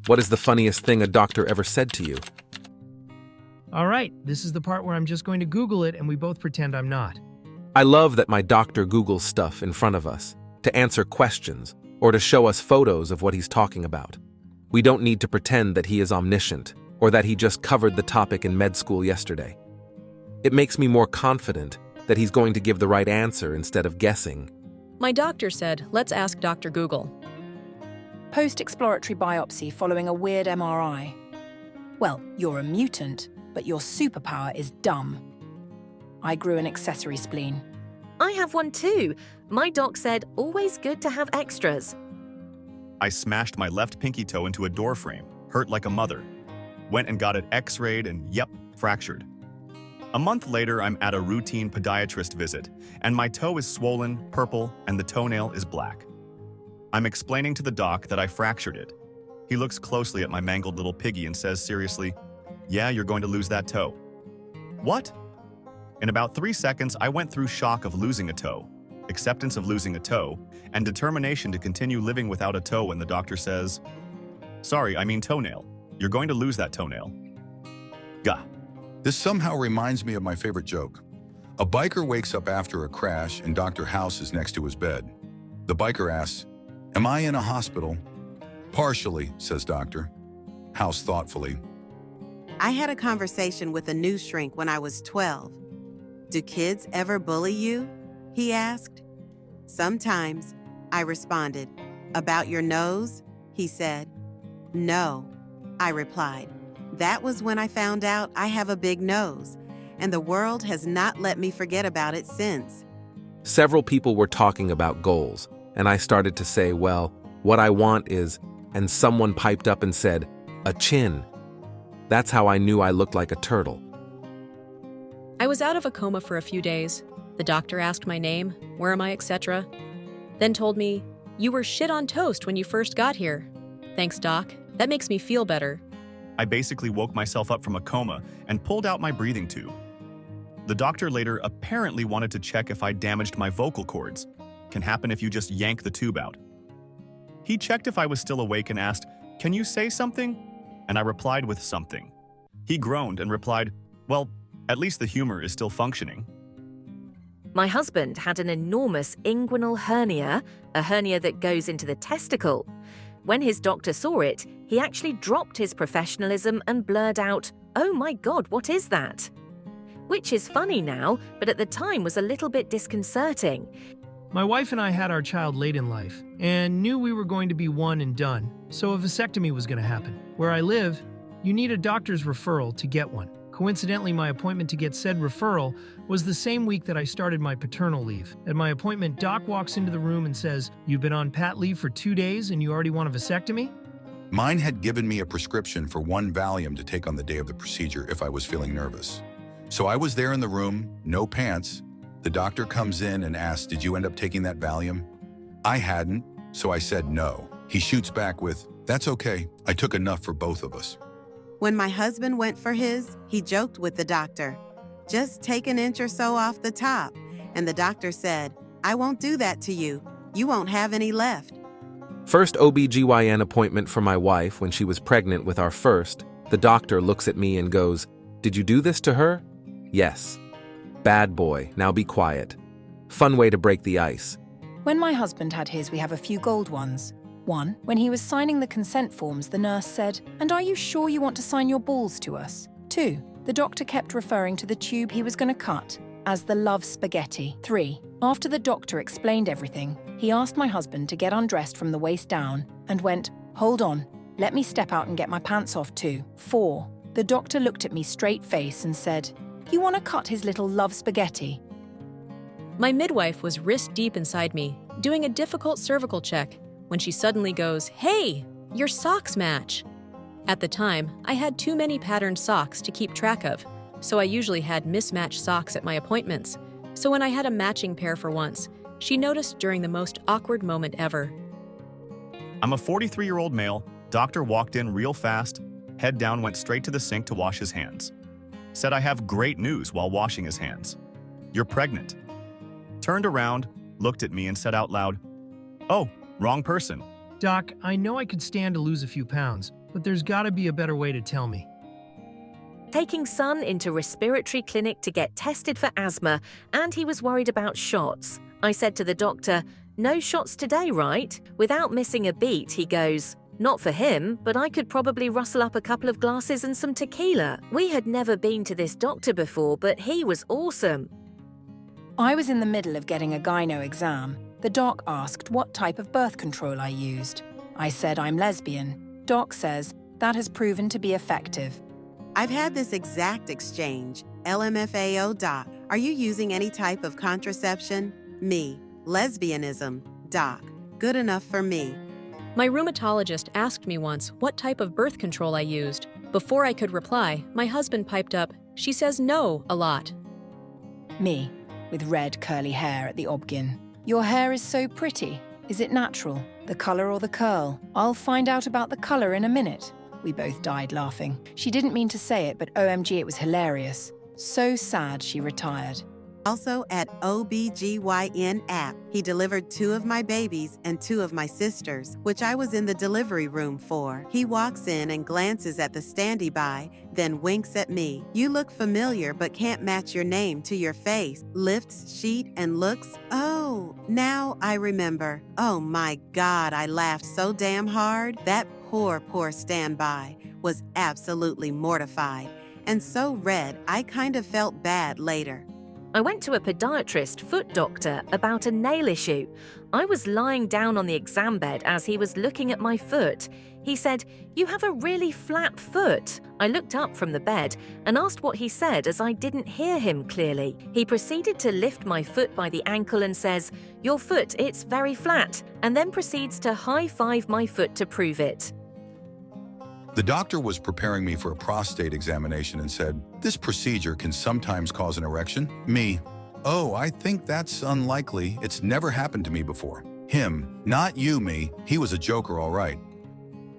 What is the funniest thing a doctor ever said to you? All right, this is the part where I'm just going to Google it and we both pretend I'm not. I love that my doctor Googles stuff in front of us to answer questions or to show us photos of what he's talking about. We don't need to pretend that he is omniscient or that he just covered the topic in med school yesterday. It makes me more confident that he's going to give the right answer instead of guessing. My doctor said, let's ask Dr. Google. Post-exploratory biopsy following a weird MRI. Well, you're a mutant, but your superpower is dumb. I grew an accessory spleen. I have one too. My doc said, always good to have extras. I smashed my left pinky toe into a door frame, hurt like a mother. Went and got it x-rayed and yep, fractured. A month later, I'm at a routine podiatrist visit, and my toe is swollen, purple, and the toenail is black. I'm explaining to the doc that I fractured it. He looks closely at my mangled little piggy and says seriously, "Yeah, you're going to lose that toe." What? In about 3 seconds, I went through shock of losing a toe, acceptance of losing a toe, and determination to continue living without a toe when the doctor says, "Sorry, I mean toenail. You're going to lose that toenail." Gah. This somehow reminds me of my favorite joke. A biker wakes up after a crash and Dr. House is next to his bed. The biker asks, "Am I in a hospital?" "Partially," says Doctor House thoughtfully. I had a conversation with a news shrink when I was 12. "Do kids ever bully you?" he asked. "Sometimes," I responded. "About your nose?" he said. "No," I replied. That was when I found out I have a big nose, and the world has not let me forget about it since. Several people were talking about goals, and I started to say, well, what I want is, and someone piped up and said, a chin. That's how I knew I looked like a turtle. I was out of a coma for a few days. The doctor asked my name, where am I, etc. Then told me, you were shit on toast when you first got here. Thanks, doc. That makes me feel better. I basically woke myself up from a coma and pulled out my breathing tube. The doctor later apparently wanted to check if I damaged my vocal cords. Can happen if you just yank the tube out. He checked if I was still awake and asked, "Can you say something?" And I replied with something. He groaned and replied, "Well, at least the humor is still functioning." My husband had an enormous inguinal hernia, a hernia that goes into the testicle. When his doctor saw it, he actually dropped his professionalism and blurred out, "Oh my God, what is that?" Which is funny now, but at the time was a little bit disconcerting. My wife and I had our child late in life and knew we were going to be one and done, so a vasectomy was going to happen. Where I live, you need a doctor's referral to get one. Coincidentally, my appointment to get said referral was the same week that I started my paternal leave. At my appointment, Doc walks into the room and says, "You've been on pat leave for 2 days and you already want a vasectomy?" Mine had given me a prescription for 1 Valium to take on the day of the procedure if I was feeling nervous. So I was there in the room, no pants. The doctor comes in and asks, "Did you end up taking that Valium?" I hadn't, so I said no. He shoots back with, "That's okay. I took enough for both of us." When my husband went for his, he joked with the doctor, "Just take an inch or so off the top." And the doctor said, "I won't do that to you. You won't have any left." First OB/GYN appointment for my wife when she was pregnant with our first, the doctor looks at me and goes, "Did you do this to her?" "Yes." "Bad boy, now be quiet." Fun way to break the ice. When my husband had his, we have a few gold ones. One, when he was signing the consent forms, the nurse said, "And are you sure you want to sign your balls to us?" 2, the doctor kept referring to the tube he was going to cut as the love spaghetti. 3, after the doctor explained everything, he asked my husband to get undressed from the waist down and went, "Hold on, let me step out and get my pants off too." 4, the doctor looked at me straight face and said, "You want to cut his little love spaghetti?" My midwife was wrist deep inside me, doing a difficult cervical check, when she suddenly goes, "Hey, your socks match." At the time, I had too many patterned socks to keep track of, so I usually had mismatched socks at my appointments. So when I had a matching pair for once, she noticed during the most awkward moment ever. I'm a 43-year-old male. Doctor walked in real fast, head down, went straight to the sink to wash his hands. Said I have great news while washing his hands. "You're pregnant." Turned around, looked at me and said out loud, "Oh, wrong person." "Doc, I know I could stand to lose a few pounds, but there's gotta be a better way to tell me. Taking son into respiratory clinic to get tested for asthma, and he was worried about shots. I said to the doctor, "No shots today, right?" Without missing a beat, he goes, "Not for him, but I could probably rustle up a couple of glasses and some tequila." We had never been to this doctor before, but he was awesome. I was in the middle of getting a gyno exam. The doc asked what type of birth control I used. I said I'm lesbian. Doc says that has proven to be effective. I've had this exact exchange. LMFAO doc, are you using any type of contraception? Me, lesbianism. Doc, good enough for me. My rheumatologist asked me once what type of birth control I used. Before I could reply, my husband piped up, "She says no a lot." Me, with red curly hair at the obgyn. Your hair is so pretty. Is it natural? The colour or the curl? I'll find out about the colour in a minute. We both died laughing. She didn't mean to say it, but OMG, it was hilarious. So sad she retired. Also at OBGYN app, he delivered 2 of my babies and 2 of my sisters, which I was in the delivery room for. He walks in and glances at the standee by, then winks at me. "You look familiar but can't match your name to your face." Lifts sheet and looks, "Oh, now I remember." Oh my God, I laughed so damn hard. That poor standby was absolutely mortified. And so red, I kind of felt bad later. I went to a podiatrist foot doctor about a nail issue. I was lying down on the exam bed as he was looking at my foot. He said, "You have a really flat foot." I looked up from the bed and asked what he said as I didn't hear him clearly. He proceeded to lift my foot by the ankle and says, "Your foot, it's very flat," and then proceeds to high-five my foot to prove it. The doctor was preparing me for a prostate examination and said, "This procedure can sometimes cause an erection." Me, "Oh, I think that's unlikely. It's never happened to me before." Him, "Not you, me. He was a joker, all right."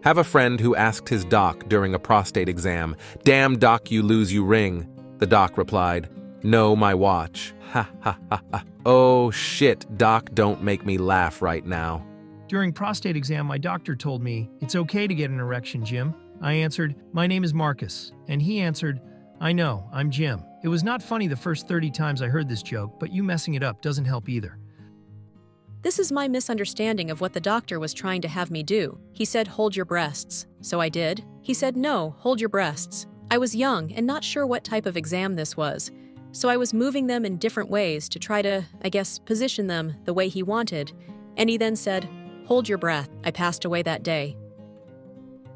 Have a friend who asked his doc during a prostate exam, "Damn doc, you lose you ring." The doc replied, "No, my watch." Ha ha ha ha. Oh shit, doc, don't make me laugh right now. During prostate exam, my doctor told me, "It's okay to get an erection, Jim." I answered, "My name is Marcus." And he answered, "I know, I'm Jim." It was not funny the first 30 times I heard this joke, but you messing it up doesn't help either. This is my misunderstanding of what the doctor was trying to have me do. He said, "Hold your breasts." So I did. He said, "No, hold your breasts." I was young and not sure what type of exam this was. So I was moving them in different ways to try to, I guess, position them the way he wanted. And he then said, "Hold your breath." I passed away that day.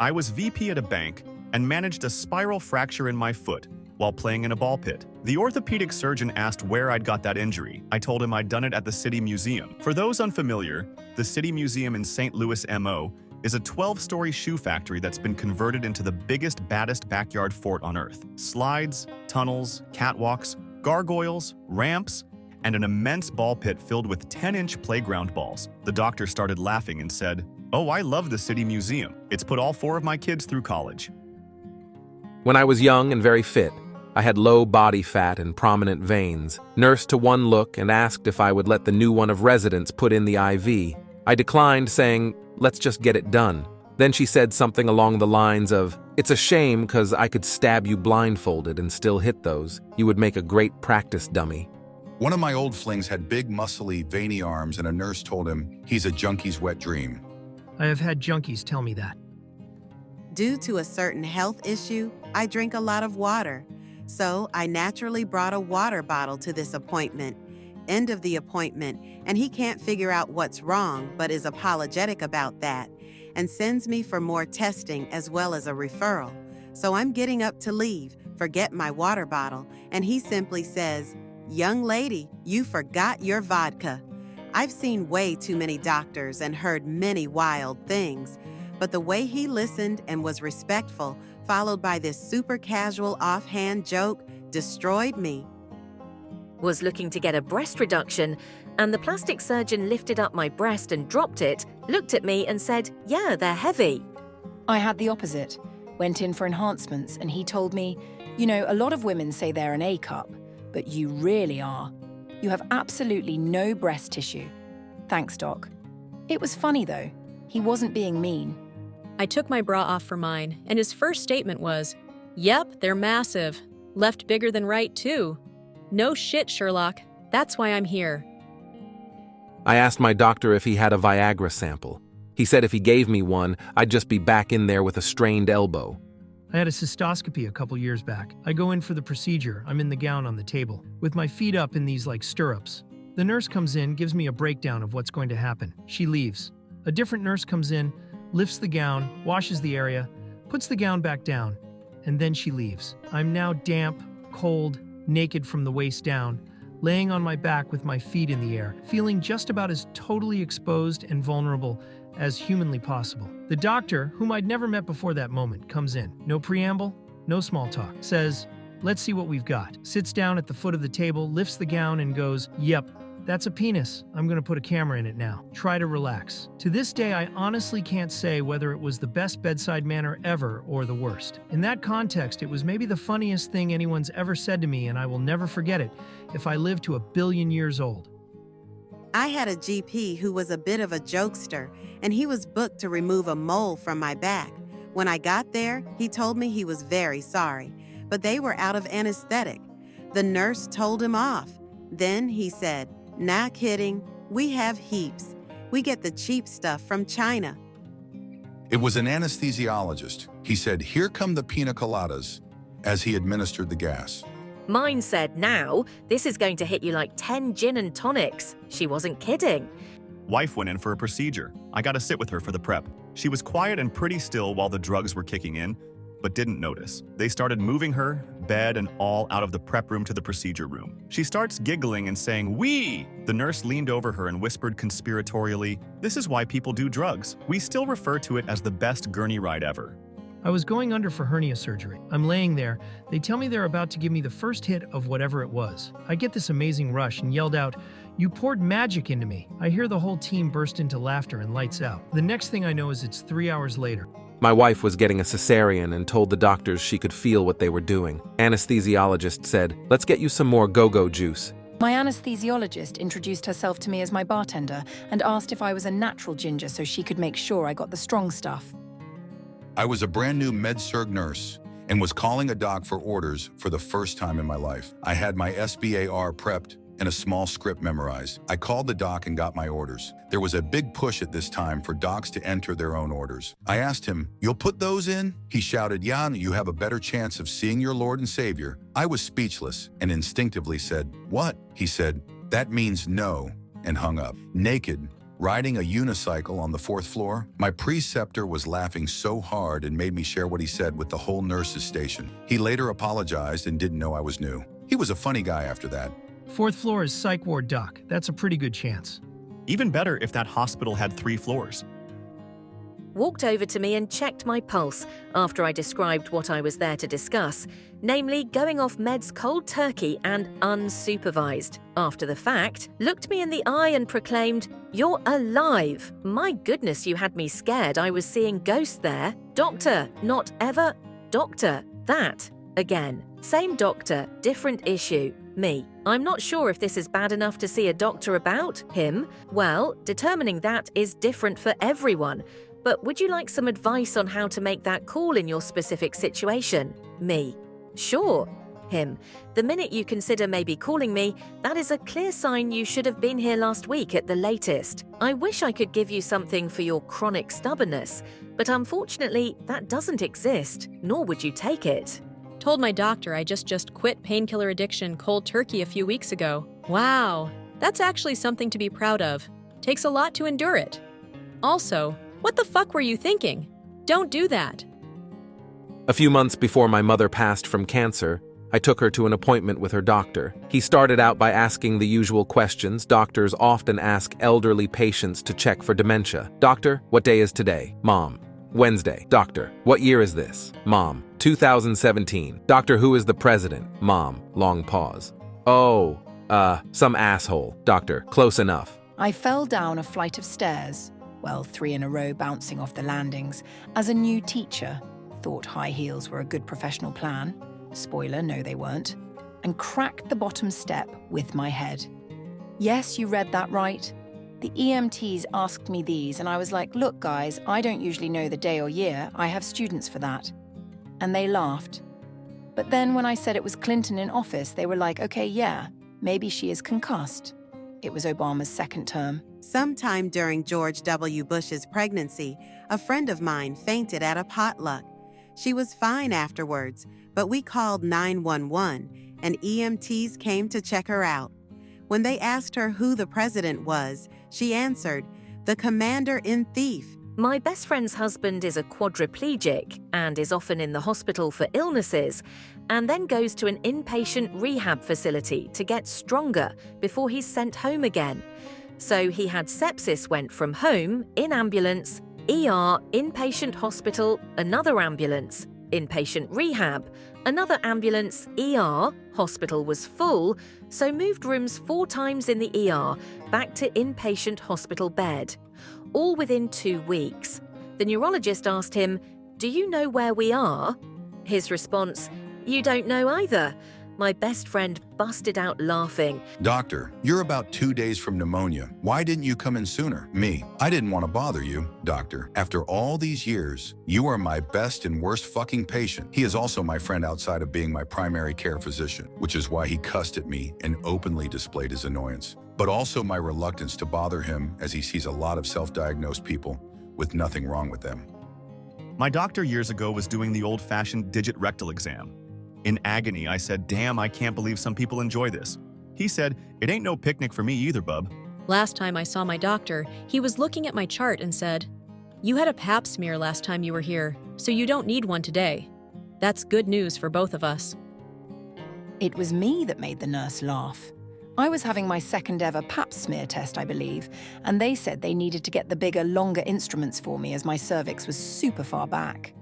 I was VP at a bank and managed a spiral fracture in my foot while playing in a ball pit. The orthopedic surgeon asked where I'd got that injury. I told him I'd done it at the City Museum. For those unfamiliar, the City Museum in St. Louis, MO, is a 12-story shoe factory that's been converted into the biggest, baddest backyard fort on Earth. Slides, tunnels, catwalks, gargoyles, ramps, and an immense ball pit filled with 10-inch playground balls. The doctor started laughing and said, "Oh, I love the City Museum. It's put all 4 of my kids through college." When I was young and very fit, I had low body fat and prominent veins. Nurse to one look and asked if I would let the new one of residents put in the IV. I declined, saying, "Let's just get it done." Then she said something along the lines of, "It's a shame because I could stab you blindfolded and still hit those. You would make a great practice dummy." One of my old flings had big, muscly, veiny arms, and a nurse told him, "He's a junkie's wet dream." I have had junkies tell me that. Due to a certain health issue, I drink a lot of water. So I naturally brought a water bottle to this appointment. End of the appointment, and he can't figure out what's wrong but is apologetic about that and sends me for more testing as well as a referral. So I'm getting up to leave, forget my water bottle, and he simply says, "Young lady, you forgot your vodka." I've seen way too many doctors and heard many wild things, but the way he listened and was respectful, followed by this super casual offhand joke, destroyed me. Was looking to get a breast reduction, and the plastic surgeon lifted up my breast and dropped it, looked at me and said, "Yeah, they're heavy." I had the opposite. Went in for enhancements and he told me, "You know, a lot of women say they're an A cup, but you really are. You have absolutely no breast tissue." Thanks, Doc. It was funny though. He wasn't being mean. I took my bra off for mine, and his first statement was, "Yep, they're massive. Left bigger than right, too. No shit, Sherlock. That's why I'm here." I asked my doctor if he had a Viagra sample. He said if he gave me one, I'd just be back in there with a strained elbow. I had a cystoscopy a couple years back. I go in for the procedure. I'm in the gown on the table, with my feet up in these like stirrups. The nurse comes in, gives me a breakdown of what's going to happen. She leaves. A different nurse comes in, lifts the gown, washes the area, puts the gown back down, and then she leaves. I'm now damp, cold, naked from the waist down, laying on my back with my feet in the air, feeling just about as totally exposed and vulnerable as humanly possible. The doctor, whom I'd never met before that moment, comes in. No preamble, no small talk. Says, "Let's see what we've got." Sits down at the foot of the table, lifts the gown and goes, "Yep, that's a penis. I'm gonna put a camera in it now. Try to relax." To this day, I honestly can't say whether it was the best bedside manner ever or the worst. In that context, it was maybe the funniest thing anyone's ever said to me, and I will never forget it if I live to 1,000,000,000 years old. I had a GP who was a bit of a jokester, and he was booked to remove a mole from my back. When I got there, he told me he was very sorry, but they were out of anesthetic. The nurse told him off. Then he said, "Not kidding, we have heaps. We get the cheap stuff from China." It was an anesthesiologist. He said, "Here come the pina coladas," as he administered the gas. Mine said, "Now, this is going to hit you like 10 gin and tonics." She wasn't kidding. Wife went in for a procedure. I got to sit with her for the prep. She was quiet and pretty still while the drugs were kicking in, but didn't notice. They started moving her, bed and all, out of the prep room to the procedure room. She starts giggling and saying, "We!" The nurse leaned over her and whispered conspiratorially, "This is why people do drugs. We still refer to it as the best gurney ride ever." I was going under for hernia surgery. I'm laying there. They tell me they're about to give me the first hit of whatever it was. I get this amazing rush and yelled out, "You poured magic into me." I hear the whole team burst into laughter and lights out. The next thing I know is it's 3 hours later. My wife was getting a cesarean and told the doctors she could feel what they were doing. Anesthesiologist said, "Let's get you some more go-go juice." My anesthesiologist introduced herself to me as my bartender and asked if I was a natural ginger so she could make sure I got the strong stuff. I was a brand new med-surg nurse and was calling a doc for orders for the first time in my life. I had my SBAR prepped and a small script memorized. I called the doc and got my orders. There was a big push at this time for docs to enter their own orders. I asked him, "You'll put those in?" He shouted, "Jan, you have a better chance of seeing your Lord and Savior." I was speechless and instinctively said, "What?" He said, "That means no," and hung up. Naked, riding a unicycle on the 4th floor, my preceptor was laughing so hard and made me share what he said with the whole nurses' station. He later apologized and didn't know I was new. He was a funny guy after that. 4th floor is psych ward, doc. That's a pretty good chance. Even better if that hospital had 3 floors. Walked over to me and checked my pulse after I described what I was there to discuss, namely going off meds cold turkey and unsupervised. After the fact, looked me in the eye and proclaimed, "You're alive! My goodness, you had me scared. I was seeing ghosts there. Doctor, not ever. Doctor, that. Again. Same doctor, different issue. Me. I'm not sure if this is bad enough to see a doctor about. Him. Well, determining that is different for everyone. But would you like some advice on how to make that call in your specific situation? Me. Sure. Him. The minute you consider maybe calling me, that is a clear sign you should have been here last week at the latest. I wish I could give you something for your chronic stubbornness, but unfortunately, that doesn't exist, nor would you take it. Told my doctor I just quit painkiller addiction cold turkey a few weeks ago. Wow, that's actually something to be proud of. Takes a lot to endure it. Also, what the fuck were you thinking? Don't do that. A few months before my mother passed from cancer, I took her to an appointment with her doctor. He started out by asking the usual questions doctors often ask elderly patients to check for dementia. "Doctor, what day is today?" "Mom." "Wednesday." "Doctor, what year is this?" "Mom." 2017. "Doctor, who is the president?" "Mom." Long pause. "Oh, some asshole." "Doctor, close enough." I fell down a flight of stairs, well, 3 in a row bouncing off the landings, as a new teacher. Thought high heels were a good professional plan. Spoiler, no they weren't. And cracked the bottom step with my head. Yes, you read that right. The EMTs asked me these, and I was like, look, guys, I don't usually know the day or year. I have students for that. And they laughed. But then when I said it was Clinton in office, they were like, okay, yeah, maybe she is concussed. It was Obama's second term. Sometime during George W. Bush's pregnancy, a friend of mine fainted at a potluck. She was fine afterwards, but we called 911 and EMTs came to check her out. When they asked her who the president was, she answered, "The commander-in-chief." My best friend's husband is a quadriplegic and is often in the hospital for illnesses, and then goes to an inpatient rehab facility to get stronger before he's sent home again. So he had sepsis, went from home, in ambulance, ER, inpatient hospital, another ambulance, inpatient rehab, another ambulance, ER, hospital was full, so moved rooms 4 times in the ER, back to inpatient hospital bed. All within 2 weeks. The neurologist asked him, "Do you know where we are?" His response, "You don't know either." My best friend busted out laughing. Doctor, you're about 2 days from pneumonia. Why didn't you come in sooner? Me, I didn't want to bother you. Doctor, after all these years, you are my best and worst fucking patient. He is also my friend outside of being my primary care physician, which is why he cussed at me and openly displayed his annoyance. But also my reluctance to bother him as he sees a lot of self-diagnosed people with nothing wrong with them. My doctor years ago was doing the old-fashioned digit rectal exam. In agony, I said, "Damn, I can't believe some people enjoy this." He said, "It ain't no picnic for me either, bub." Last time I saw my doctor, he was looking at my chart and said, "You had a pap smear last time you were here, so you don't need one today." That's good news for both of us. It was me that made the nurse laugh. I was having my second ever pap smear test, I believe, and they said they needed to get the bigger, longer instruments for me as my cervix was super far back.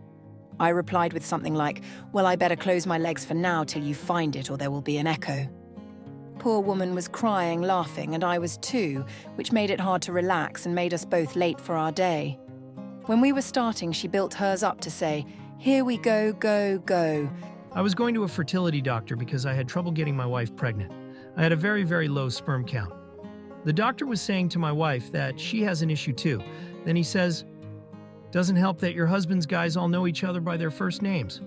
I replied with something like, "Well, I better close my legs for now till you find it or there will be an echo." Poor woman was crying, laughing, and I was too, which made it hard to relax and made us both late for our day. When we were starting, she built hers up to say, "Here we go, go, go." I was going to a fertility doctor because I had trouble getting my wife pregnant. I had a very, very low sperm count. The doctor was saying to my wife that she has an issue too. Then he says, "Doesn't help that your husband's guys all know each other by their first names."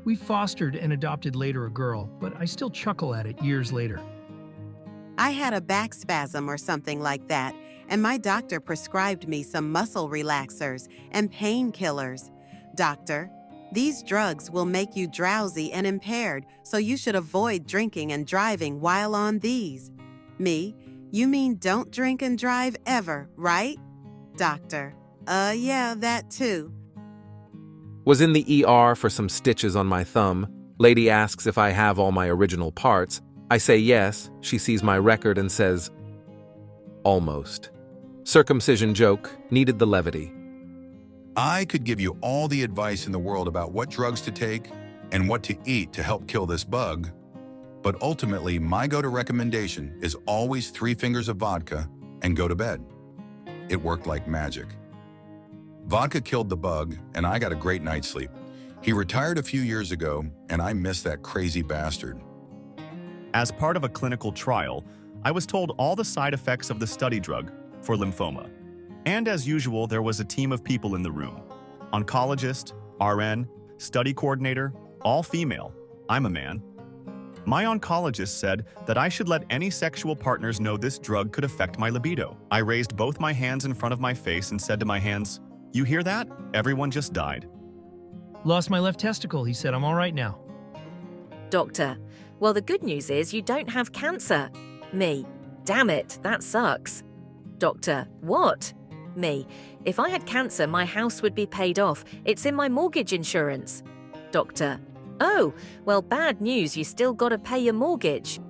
We fostered and adopted later a girl, but I still chuckle at it years later. I had a back spasm or something like that, and my doctor prescribed me some muscle relaxers and painkillers. "Doctor, these drugs will make you drowsy and impaired, so you should avoid drinking and driving while on these." Me, "You mean don't drink and drive ever, right?" Doctor, yeah, that too." Was in the ER for some stitches on my thumb. Lady asks if I have all my original parts. I say yes. She sees my record and says, "Almost." Circumcision joke, needed the levity. I could give you all the advice in the world about what drugs to take and what to eat to help kill this bug, but ultimately my go-to recommendation is always 3 fingers of vodka and go to bed. It worked like magic. Vodka killed the bug, and I got a great night's sleep. He retired a few years ago, and I miss that crazy bastard. As part of a clinical trial, I was told all the side effects of the study drug for lymphoma. And as usual, there was a team of people in the room. Oncologist, RN, study coordinator, all female. I'm a man. My oncologist said that I should let any sexual partners know this drug could affect my libido. I raised both my hands in front of my face and said to my hands, "You hear that? Everyone just died." Lost my left testicle, he said. I'm all right now. Doctor, well, the good news is you don't have cancer. Me, damn it, that sucks. Doctor, what? Me, if I had cancer, my house would be paid off. It's in my mortgage insurance. Doctor, oh, well, bad news, you still gotta pay your mortgage.